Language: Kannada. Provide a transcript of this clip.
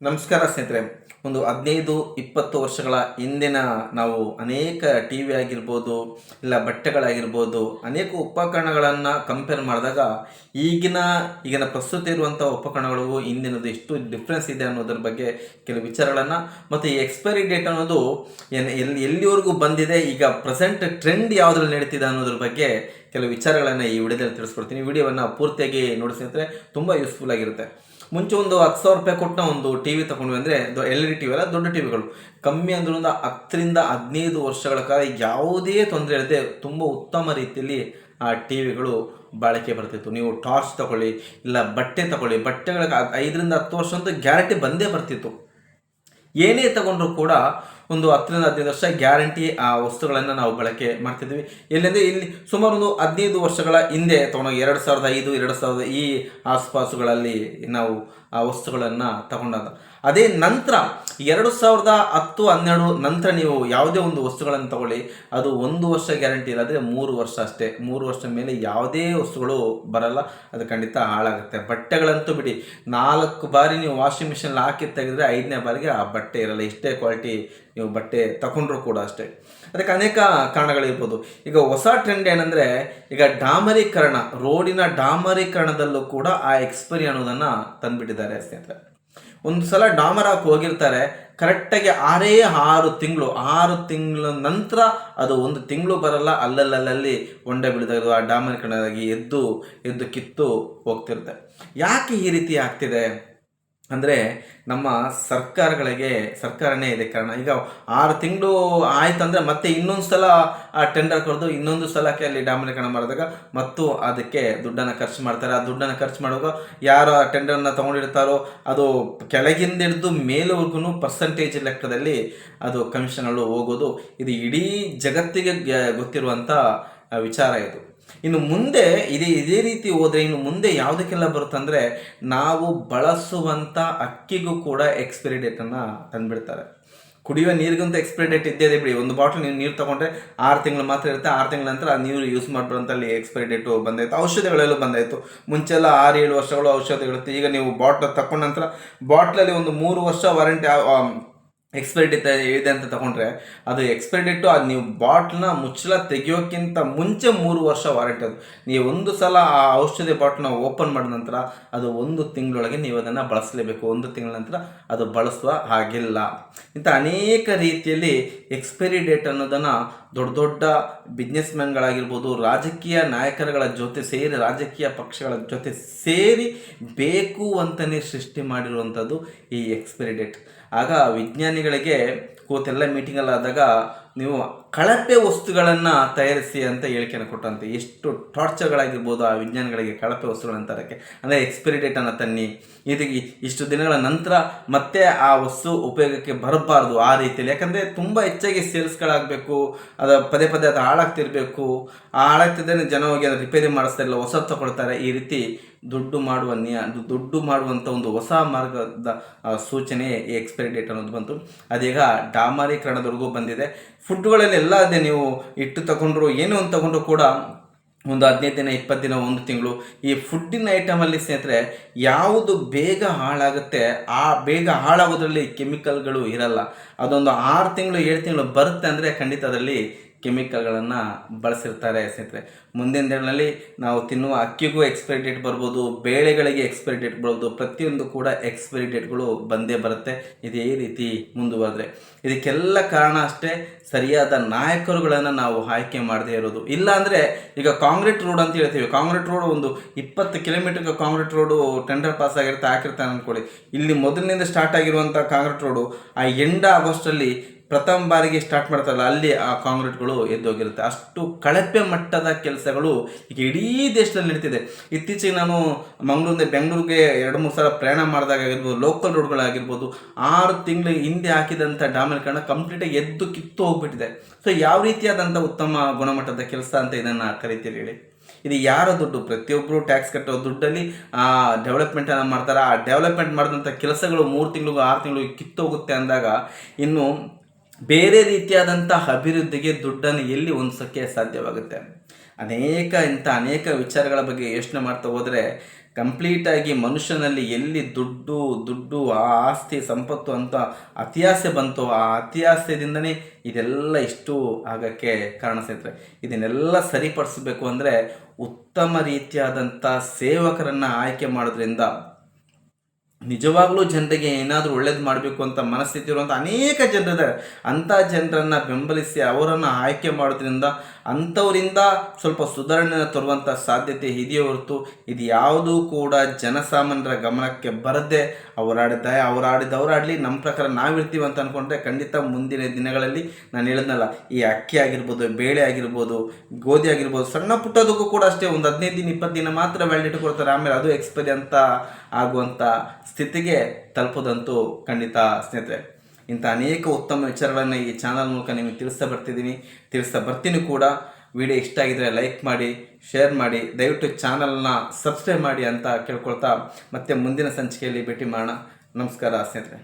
ನಮಸ್ಕಾರ ಸ್ನೇಹಿತರೆ. ಒಂದು 15-20 ವರ್ಷಗಳ ಹಿಂದಿನ ನಾವು ಅನೇಕ ಟಿ ವಿ ಆಗಿರ್ಬೋದು, ಇಲ್ಲ ಬಟ್ಟೆಗಳಾಗಿರ್ಬೋದು, ಅನೇಕ ಉಪಕರಣಗಳನ್ನು ಕಂಪೇರ್ ಮಾಡಿದಾಗ ಈಗಿನ ಈಗಿನ ಪ್ರಸ್ತುತ ಇರುವಂಥ ಉಪಕರಣಗಳಿಗೂ ಹಿಂದಿನದು ಎಷ್ಟು ಡಿಫ್ರೆನ್ಸ್ ಇದೆ ಅನ್ನೋದ್ರ ಬಗ್ಗೆ ಕೆಲವು ವಿಚಾರಗಳನ್ನು, ಮತ್ತು ಈ ಎಕ್ಸ್ಪೈರಿ ಡೇಟ್ ಅನ್ನೋದು ಎಲ್ಲಿವರೆಗೂ ಬಂದಿದೆ, ಈಗ ಪ್ರೆಸೆಂಟ್ ಟ್ರೆಂಡ್ ಯಾವುದ್ರಲ್ಲಿ ನಡೀತಿದೆ ಅನ್ನೋದ್ರ ಬಗ್ಗೆ ಕೆಲವು ವಿಚಾರಗಳನ್ನು ಈ ವಿಡಿಯೋದಲ್ಲಿ ತಿಳಿಸ್ಕೊಡ್ತೀನಿ. ಈ ವಿಡಿಯೋವನ್ನು ಪೂರ್ತಿಯಾಗಿ ನೋಡಿ ಸ್ನೇಹಿತರೆ, ತುಂಬ ಯೂಸ್ಫುಲ್ ಆಗಿರುತ್ತೆ. ಮುಂಚೆ ಒಂದು 10,000 ರೂಪಾಯಿ ಕೊಟ್ಟು ಒಂದು ಟಿ ವಿ ತೊಗೊಂಡ್ವಿ ಅಂದರೆ, L E D T V ಅಲ್ಲ, ದೊಡ್ಡ ಟಿ ವಿಗಳು ಕಮ್ಮಿ ಅಂದ್ರೂ ಒಂದು 10-15 ವರ್ಷಗಳ ಕಾಲ ಯಾವುದೇ ತೊಂದರೆ ಇಲ್ಲದೆ ತುಂಬ ಉತ್ತಮ ರೀತಿಯಲ್ಲಿ ಆ ಟಿ ವಿಗಳು ಬಾಳಿಕೆ ಬರ್ತಿತ್ತು. ನೀವು ಟಾರ್ಚ್ ತಗೊಳ್ಳಿ, ಇಲ್ಲ ಬಟ್ಟೆ ತಗೊಳ್ಳಿ, ಬಟ್ಟೆಗಳಿಗೆ 5-10 ವರ್ಷ ಅಂತೂ ಗ್ಯಾರಂಟಿ ಬಂದೇ ಬರ್ತಿತ್ತು. ಏನೇ ತಗೊಂಡ್ರೂ ಕೂಡ ಒಂದು 10-15 ವರ್ಷ ಗ್ಯಾರಂಟಿ ಆ ವಸ್ತುಗಳನ್ನು ನಾವು ಬಳಕೆ ಮಾಡ್ತಿದ್ವಿ. ಎಲ್ಲೆಂದರೆ ಇಲ್ಲಿ ಸುಮಾರು ಒಂದು 15 ವರ್ಷಗಳ ಹಿಂದೆ ತೊಗೊಂಡಾಗ 2005, 2000 ಈ ಆಸ್ಪಾಸುಗಳಲ್ಲಿ ನಾವು ಆ ವಸ್ತುಗಳನ್ನು ತಗೊಂಡಾಗ, ಅದೇ ನಂತರ 2010-12 ನಂತರ ನೀವು ಯಾವುದೇ ಒಂದು ವಸ್ತುಗಳನ್ನು ತಗೊಳ್ಳಿ, ಅದು 1 ವರ್ಷ ಗ್ಯಾರಂಟಿ ಇಲ್ಲದ್ರೆ 3 ವರ್ಷ ಅಷ್ಟೇ. 3 ವರ್ಷ ಮೇಲೆ ಯಾವುದೇ ವಸ್ತುಗಳು ಬರಲ್ಲ, ಅದು ಖಂಡಿತ ಹಾಳಾಗುತ್ತೆ. ಬಟ್ಟೆಗಳಂತೂ ಬಿಡಿ, 4 ಬಾರಿ ನೀವು ವಾಷಿಂಗ್ ಮಿಷಿನಲ್ಲಿ ಹಾಕಿ ತೆಗೆದ್ರೆ 5ನೇ ಬಾರಿಗೆ ಆ ಬಟ್ಟೆ ಇರಲ್ಲ, ಎಷ್ಟೇ ಕ್ವಾಲಿಟಿ ನೀವು ಬಟ್ಟೆ ತಗೊಂಡ್ರೂ ಕೂಡ ಅಷ್ಟೇ. ಅದಕ್ಕೆ ಅನೇಕ ಕಾರಣಗಳಿರ್ಬೋದು. ಈಗ ಹೊಸ ಟ್ರೆಂಡ್ ಏನಂದರೆ, ಈಗ ಡಾಮರೀಕರಣ, ರೋಡಿನ ಡಾಮರೀಕರಣದಲ್ಲೂ ಕೂಡ ಆ ಎಕ್ಸ್ಪೈರಿ ಅನ್ನೋದನ್ನು ತಂದುಬಿಟ್ಟಿದ್ದಾರೆ ಸ್ನೇಹಿತರೆ. ಒಂದು ಸಲ ಡಾಮರ್ ಹಾಕಿ ಹೋಗಿರ್ತಾರೆ, ಕರೆಕ್ಟಾಗಿ 6 ತಿಂಗಳು ನಂತರ ಅದು 1 ತಿಂಗಳು ಬರಲ್ಲ, ಅಲ್ಲಲ್ಲಿ ಹೊಂಡ ಬಿಡಿದಾಗ ಆ ಡಾಮರೀಕರಣವಾಗಿ ಎದ್ದು ಕಿತ್ತು ಹೋಗ್ತಿರುತ್ತೆ. ಯಾಕೆ ಈ ರೀತಿ ಆಗ್ತಿದೆ ಅಂದರೆ, ನಮ್ಮ ಸರ್ಕಾರನೇ ಇದೆ ಕಾರಣ. ಈಗ 6 ತಿಂಗಳು ಆಯ್ತು ಅಂದರೆ ಮತ್ತೆ ಇನ್ನೊಂದು ಸಲ ಆ ಟೆಂಡರ್ ಕರೆದು ಇನ್ನೊಂದು ಸಲಕ್ಕೆ ಅಲ್ಲಿ ಡಾಮರೀಕರಣ ಮಾಡಿದಾಗ ಮತ್ತು ಅದಕ್ಕೆ ದುಡ್ಡನ್ನು ಖರ್ಚು ಮಾಡ್ತಾರೆ. ಆ ದುಡ್ಡನ್ನು ಖರ್ಚು ಮಾಡುವಾಗ ಯಾರು ಆ ಟೆಂಡರನ್ನು ತೊಗೊಂಡಿರ್ತಾರೋ ಅದು ಕೆಳಗಿಂದ ಹಿಡಿದು ಮೇಲವರೆಗೂ ಪರ್ಸಂಟೇಜ್ ಲೆಕ್ಕದಲ್ಲಿ ಅದು ಕಮಿಷನ್ಗಳು ಹೋಗೋದು, ಇದು ಇಡೀ ಜಗತ್ತಿಗೆ ಗೊತ್ತಿರುವಂಥ ವಿಚಾರ ಇದು. ಇನ್ನು ಮುಂದೆ ಇದೇ ರೀತಿ ಹೋದರೆ ಇನ್ನು ಮುಂದೆ ಯಾವುದಕ್ಕೆಲ್ಲ ಬರುತ್ತಂದರೆ, ನಾವು ಬಳಸುವಂಥ ಅಕ್ಕಿಗೂ ಕೂಡ ಎಕ್ಸ್ಪೈರಿ ಡೇಟನ್ನು ತಂದುಬಿಡ್ತಾರೆ. ಕುಡಿಯುವ ನೀರಿಗಂತೂ ಎಕ್ಸ್ಪೈರಿ ಡೇಟ್ ಇದ್ದೇ ಬಿಡಿ. ಒಂದು ಬಾಟ್ಲ್ ನೀವು ನೀರು ತೊಗೊಂಡ್ರೆ 6 ತಿಂಗಳು ಮಾತ್ರ ಇರುತ್ತೆ. 6 ತಿಂಗಳ ನಂತರ ಆ ನೀರು ಯೂಸ್ ಮಾಡ್ಬಾರ್ದು ಅಲ್ಲಿ ಎಕ್ಸ್ಪೈರಿ ಡೇಟು ಬಂದಾಯಿತು. ಔಷಧಿಗಳೆಲ್ಲ ಬಂದಾಯಿತು. ಮುಂಚೆಲ್ಲ 6-7 ವರ್ಷಗಳು ಔಷಧಿಗಳಿರುತ್ತೆ. ಈಗ ನೀವು ಬಾಟ್ಲ್ ತಗೊಂಡ ನಂತರ ಬಾಟ್ಲಲ್ಲಿ ಒಂದು 3 ವರ್ಷ ವಾರಂಟಿ ಎಕ್ಸ್ಪೈರಿ ಡೇಟ್ ಇದೆ ಅಂತ ತಗೊಂಡ್ರೆ, ಅದು ಎಕ್ಸ್ಪೈರಿ ಡೇಟು ಅದು ನೀವು ಬಾಟ್ಲನ್ನ ಮುಚ್ಚಲ ತೆಗಿಯೋಕ್ಕಿಂತ ಮುಂಚೆ 3 ವರ್ಷ ವಾರಂಟಿ. ಅದು ನೀವು ಒಂದು ಸಲ ಆ ಔಷಧಿ ಬಾಟ್ಲನ್ನ ಓಪನ್ ಮಾಡಿದ ನಂತರ ಅದು 1 ತಿಂಗಳೊಳಗೆ ನೀವು ಅದನ್ನು ಬಳಸಲೇಬೇಕು. 1 ತಿಂಗಳ ನಂತರ ಅದು ಬಳಸುವ ಹಾಗಿಲ್ಲ. ಇಂಥ ಅನೇಕ ರೀತಿಯಲ್ಲಿ ಎಕ್ಸ್ಪೈರಿ ಡೇಟ್ ಅನ್ನೋದನ್ನು ದೊಡ್ಡ ಬಿಸ್ನೆಸ್ ಮ್ಯಾನ್ಗಳಾಗಿರ್ಬೋದು, ರಾಜಕೀಯ ನಾಯಕರುಗಳ ಜೊತೆ ಸೇರಿ, ರಾಜಕೀಯ ಪಕ್ಷಗಳ ಜೊತೆ ಸೇರಿ ಬೇಕು ಅಂತಲೇ ಸೃಷ್ಟಿ ಮಾಡಿರುವಂಥದ್ದು ಈ ಎಕ್ಸ್ಪೈರಿ ಡೇಟ್. ಆಗ ವಿಜ್ಞಾನಿಗಳಿಗೆ ಕೂತೆಲ್ಲ ಮೀಟಿಂಗಲ್ಲಾದಾಗ, ನೀವು ಕಳಪೆ ವಸ್ತುಗಳನ್ನು ತಯಾರಿಸಿ ಅಂತ ಹೇಳಿಕೆಯನ್ನು ಕೊಟ್ಟಂತೆ. ಎಷ್ಟು ಟಾರ್ಚರ್ಗಳಾಗಿರ್ಬೋದು ಆ ವಿಜ್ಞಾನಿಗಳಿಗೆ ಕಳಪೆ ವಸ್ತುಗಳನ್ನು ತರೋಕ್ಕೆ. ಅಂದರೆ ಎಕ್ಸ್ಪೈರಿ ಡೇಟನ್ನು ತನ್ನಿ, ಇದಕ್ಕೆ ಇಷ್ಟು ದಿನಗಳ ನಂತರ ಮತ್ತೆ ಆ ವಸ್ತು ಉಪಯೋಗಕ್ಕೆ ಬರಬಾರ್ದು ಆ ರೀತಿಯಲ್ಲಿ. ಯಾಕಂದರೆ ತುಂಬ ಹೆಚ್ಚಾಗಿ ಸೇಲ್ಸ್ಗಳಾಗಬೇಕು, ಅದು ಪದೇ ಅದು ಹಾಳಾಗ್ತಿರ್ಬೇಕು. ಆ ಹಾಳಾಗ್ತಿದ್ದರೆ ಜನ ಹೋಗಿ ಅದು ರಿಪೇರಿ ಮಾಡಿಸ್ತಾ ಇಲ್ಲ, ಹೊಸ ತಗೊಳ್ತಾರೆ. ಈ ರೀತಿ ದುಡ್ಡು ಮಾಡುವಂಥ ಒಂದು ಹೊಸ ಮಾರ್ಗದ ಸೂಚನೆ ಈ ಎಕ್ಸ್ಪೈರಿ ಡೇಟ್ ಅನ್ನೋದು ಬಂತು. ಅದೀಗ ಡಾಮರೀಕರಣದವರೆಗೂ ಬಂದಿದೆ. ಫುಡ್ಗಳಲ್ಲಿ ಎಲ್ಲ ಅದೇ, ನೀವು ಹಿಟ್ಟು ತಗೊಂಡ್ರು ಏನೋ ಒಂದು ತಗೊಂಡ್ರು ಕೂಡ ಒಂದು 15 ದಿನ, 20 ದಿನ, 1 ತಿಂಗಳು. ಈ ಫುಡ್ಡಿನ ಐಟಮಲ್ಲಿ ಸ್ನೇಹಿತರೆ, ಯಾವುದು ಬೇಗ ಹಾಳಾಗುತ್ತೆ ಆ ಬೇಗ ಹಾಳಾಗೋದ್ರಲ್ಲಿ ಕೆಮಿಕಲ್ಗಳು ಇರಲ್ಲ. ಅದೊಂದು 6 ತಿಂಗಳು 7 ತಿಂಗಳು ಬರುತ್ತೆ ಅಂದರೆ ಖಂಡಿತ ಅದರಲ್ಲಿ ಕೆಮಿಕಲ್ಗಳನ್ನು ಬಳಸಿರ್ತಾರೆ ಸ್ನೇಹಿತರೆ. ಮುಂದಿನ ದಿನಗಳಲ್ಲಿ ನಾವು ತಿನ್ನುವ ಅಕ್ಕಿಗೂ ಎಕ್ಸ್ಪೈರಿ ಡೇಟ್ ಬರ್ಬೋದು, ಬೇಳೆಗಳಿಗೆ ಎಕ್ಸ್ಪೈರಿ ಡೇಟ್ ಬರ್ಬೋದು, ಪ್ರತಿಯೊಂದು ಕೂಡ ಎಕ್ಸ್ಪೈರಿ ಡೇಟ್ಗಳು ಬಂದೇ ಬರುತ್ತೆ ಇದೇ ರೀತಿ ಮುಂದುವರೆದ್ರೆ. ಇದಕ್ಕೆಲ್ಲ ಕಾರಣ ಅಷ್ಟೇ, ಸರಿಯಾದ ನಾಯಕರುಗಳನ್ನು ನಾವು ಆಯ್ಕೆ ಮಾಡದೇ ಇರೋದು. ಇಲ್ಲಾಂದರೆ ಈಗ ಕಾಂಕ್ರೀಟ್ ರೋಡ್ ಅಂತ ಹೇಳ್ತೀವಿ, ಕಾಂಕ್ರೀಟ್ ರೋಡ್ ಒಂದು 20 ಕಿಲೋಮೀಟರ್ಗೆ ಕಾಂಕ್ರೀಟ್ ರೋಡು ಟೆಂಡರ್ ಪಾಸ್ ಹಾಕಿರ್ತಾನೆ ಅಂದ್ಕೊಳ್ಳಿ. ಇಲ್ಲಿ ಮೊದಲಿನಿಂದ ಸ್ಟಾರ್ಟ್ ಆಗಿರುವಂಥ ಕಾಂಕ್ರೀಟ್ ರೋಡು ಆ ಎಂಡ್ ಆಗಸ್ಟಲ್ಲಿ ಪ್ರಥಮ ಬಾರಿಗೆ ಸ್ಟಾರ್ಟ್ ಮಾಡ್ತಾರಲ್ಲ, ಅಲ್ಲಿ ಆ ಕಾಂಕ್ರೀಟ್ಗಳು ಎದ್ದೋಗಿರುತ್ತೆ. ಅಷ್ಟು ಕಳಪೆ ಮಟ್ಟದ ಕೆಲಸಗಳು ಈಗ ಇಡೀ ದೇಶದಲ್ಲಿ ನಡೀತಿದೆ. ಇತ್ತೀಚೆಗೆ ನಾನು ಮಂಗಳೂರಿಂದ ಬೆಂಗಳೂರಿಗೆ 2-3 ಸಲ ಪ್ರಯಾಣ ಮಾಡಿದಾಗ ಆಗಿರ್ಬೋದು, ಲೋಕಲ್ ರೋಡ್ಗಳಾಗಿರ್ಬೋದು, 6 ತಿಂಗಳ ಹಿಂದೆ ಹಾಕಿದಂಥ ಡಾಮರೀಕರಣ ಕಂಪ್ಲೀಟಾಗಿ ಎದ್ದು ಕಿತ್ತು ಹೋಗ್ಬಿಟ್ಟಿದೆ. ಸೊ ಯಾವ ರೀತಿಯಾದಂಥ ಉತ್ತಮ ಗುಣಮಟ್ಟದ ಕೆಲಸ ಅಂತ ಇದನ್ನು ಕರಿತೀರಿ ಹೇಳಿ? ಇದು ಯಾರ ದುಡ್ಡು? ಪ್ರತಿಯೊಬ್ಬರು ಟ್ಯಾಕ್ಸ್ ಕಟ್ಟೋ ದುಡ್ಡಲ್ಲಿ ಆ ಡೆವಲಪ್ಮೆಂಟನ್ನು ಮಾಡ್ತಾರೆ. ಆ ಡೆವಲಪ್ಮೆಂಟ್ ಮಾಡಿದಂಥ ಕೆಲಸಗಳು 3 ತಿಂಗಳಿಗೂ 6 ತಿಂಗಳಿಗೂ ಕಿತ್ತೋಗುತ್ತೆ ಅಂದಾಗ ಇನ್ನು ಬೇರೆ ರೀತಿಯಾದಂಥ ಅಭಿವೃದ್ಧಿಗೆ ದುಡ್ಡನ್ನು ಎಲ್ಲಿ ಹೊಂದಿಸೋಕ್ಕೆ ಸಾಧ್ಯವಾಗುತ್ತೆ? ಅನೇಕ ವಿಚಾರಗಳ ಬಗ್ಗೆ ಯೋಚನೆ ಮಾಡ್ತಾ ಹೋದರೆ ಕಂಪ್ಲೀಟಾಗಿ ಮನುಷ್ಯನಲ್ಲಿ ಎಲ್ಲಿ ದುಡ್ಡು ದುಡ್ಡು ಆಸ್ತಿ ಸಂಪತ್ತು ಅಂತ ಅತಿಯಾಸೆ ಬಂತು, ಆ ಅತಿಯಾಸೆಯಿಂದನೇ ಇದೆಲ್ಲ ಇಷ್ಟು ಆಗೋಕ್ಕೆ ಕಾರಣ ಸ್ನೇಹಿತರೆ. ಇದನ್ನೆಲ್ಲ ಸರಿಪಡಿಸಬೇಕು ಅಂದರೆ ಉತ್ತಮ ರೀತಿಯಾದಂಥ ಸೇವಕರನ್ನು ಆಯ್ಕೆ ಮಾಡೋದ್ರಿಂದ ನಿಜವಾಗ್ಲೂ ಜನರಿಗೆ ಏನಾದರೂ ಒಳ್ಳೇದು ಮಾಡಬೇಕು ಅಂತ ಮನಸ್ಥಿತಿ ಇರುವಂಥ ಅನೇಕ ಜನರಿದ್ದಾರೆ. ಅಂಥ ಜನರನ್ನು ಬೆಂಬಲಿಸಿ ಅವರನ್ನು ಆಯ್ಕೆ ಮಾಡೋದ್ರಿಂದ ಅಂಥವರಿಂದ ಸ್ವಲ್ಪ ಸುಧಾರಣೆಯನ್ನು ತರುವಂಥ ಸಾಧ್ಯತೆ ಇದೆಯೇ ಹೊರತು ಇದು ಯಾವುದೂ ಕೂಡ ಜನಸಾಮಾನ್ಯರ ಗಮನಕ್ಕೆ ಬರದೆ ಅವರಾಡಿದವರಾಡಲಿ ನಮ್ಮ ಪ್ರಕಾರ ನಾವಿರ್ತೀವಿ ಅಂತ ಅಂದ್ಕೊಂಡ್ರೆ ಖಂಡಿತ ಮುಂದಿನ ದಿನಗಳಲ್ಲಿ ನಾನು ಹೇಳಿದ್ನಲ್ಲ, ಈ ಅಕ್ಕಿ ಆಗಿರ್ಬೋದು, ಬೇಳೆ ಆಗಿರ್ಬೋದು, ಗೋಧಿ ಆಗಿರ್ಬೋದು, ಸಣ್ಣ ಪುಟ್ಟದಕ್ಕೂ ಕೂಡ ಅಷ್ಟೇ ಒಂದು 15 ದಿನ 20 ದಿನ ಮಾತ್ರ ವ್ಯಾಲಿಡಿಟಿ ಕೊಡ್ತಾರೆ. ಆಮೇಲೆ ಅದು ಎಕ್ಸ್ಪೈರಿ ಅಂತ ಆಗುವಂಥ ಸ್ಥಿತಿಗೆ ತಲುಪೋದಂತೂ ಖಂಡಿತ ಸ್ನೇಹಿತರೆ. ಇಂಥ ಅನೇಕ ಉತ್ತಮ ವಿಚಾರಗಳನ್ನು ಈ ಚಾನಲ್ ಮೂಲಕ ನಿಮಗೆ ತಿಳಿಸ್ತಾ ಬರ್ತೀನಿ ಕೂಡ. ವಿಡಿಯೋ ಇಷ್ಟ ಆಗಿದ್ರೆ ಲೈಕ್ ಮಾಡಿ, ಶೇರ್ ಮಾಡಿ, ದಯವಿಟ್ಟು ಚಾನಲ್ನ ಸಬ್ಸ್ಕ್ರೈಬ್ ಮಾಡಿ ಅಂತ ಕೇಳ್ಕೊಳ್ತಾ ಮತ್ತೆ ಮುಂದಿನ ಸಂಚಿಕೆಯಲ್ಲಿ ಭೇಟಿ ಮಾಡೋಣ. ನಮಸ್ಕಾರ ಸ್ನೇಹಿತರೆ.